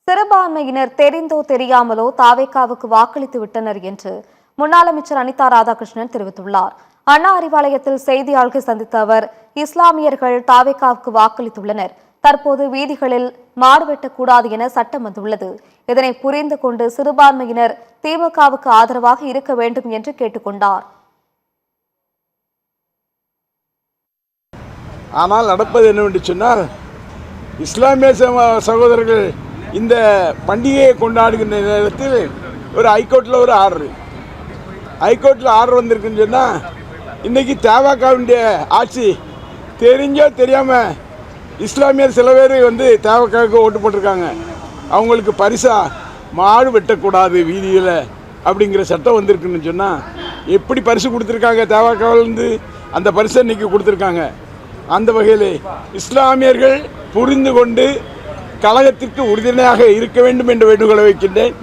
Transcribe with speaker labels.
Speaker 1: சிறுபான்மையினர் தெரிந்தோ தெரியாமலோ தாவேகாவுக்கு வாக்களித்து விட்டனர் என்று முன்னாள் அமைச்சர் அனிதா ராதாகிருஷ்ணன் தெரிவித்துள்ளார். அண்ணா அறிவாலயத்தில் செய்தியாளர்கள் சந்தித்த அவர், இஸ்லாமியர்கள் தாவேகாவுக்கு வாக்களித்துள்ளனர், தற்போது வீதிகளில் மாடு வெட்டக்கூடாது என சட்டம் வந்துள்ளது, இதனை புரிந்து கொண்டு சிறுபான்மையினர் திமுகவுக்கு ஆதரவாக இருக்க வேண்டும் என்று கேட்டுக் கொண்டார்.
Speaker 2: ஆனால் நடப்பது என்னவென்று சொன்னால், இஸ்லாமிய சகோதரர்கள் இந்த பண்டிகையை கொண்டாடுகின்ற நேரத்தில் ஒரு ஹைகோர்ட்டில் ஒரு ஆர்டர் வந்திருக்குன்னு சொன்னால், இன்றைக்கி தவேகாவுடைய ஆட்சி தெரிஞ்சோ தெரியாமல் இஸ்லாமியர் சில பேர் தவேகாவுக்கு ஓட்டு போட்டிருக்காங்க. அவங்களுக்கு பரிசா மாடு வெட்டக்கூடாது வீதியில் அப்படிங்கிற சட்டம் வந்திருக்குன்னு சொன்னால், எப்படி பரிசு கொடுத்துருக்காங்க தவேகாவிலேருந்து அந்த பரிசை இன்றைக்கி கொடுத்துருக்காங்க. அந்த வகையில் இஸ்லாமியர்கள் புரிந்து கொண்டு கழகத்திற்கு உறுதுணையாக இருக்க வேண்டும் என்று வேண்டுகோளை வைக்கின்றேன்.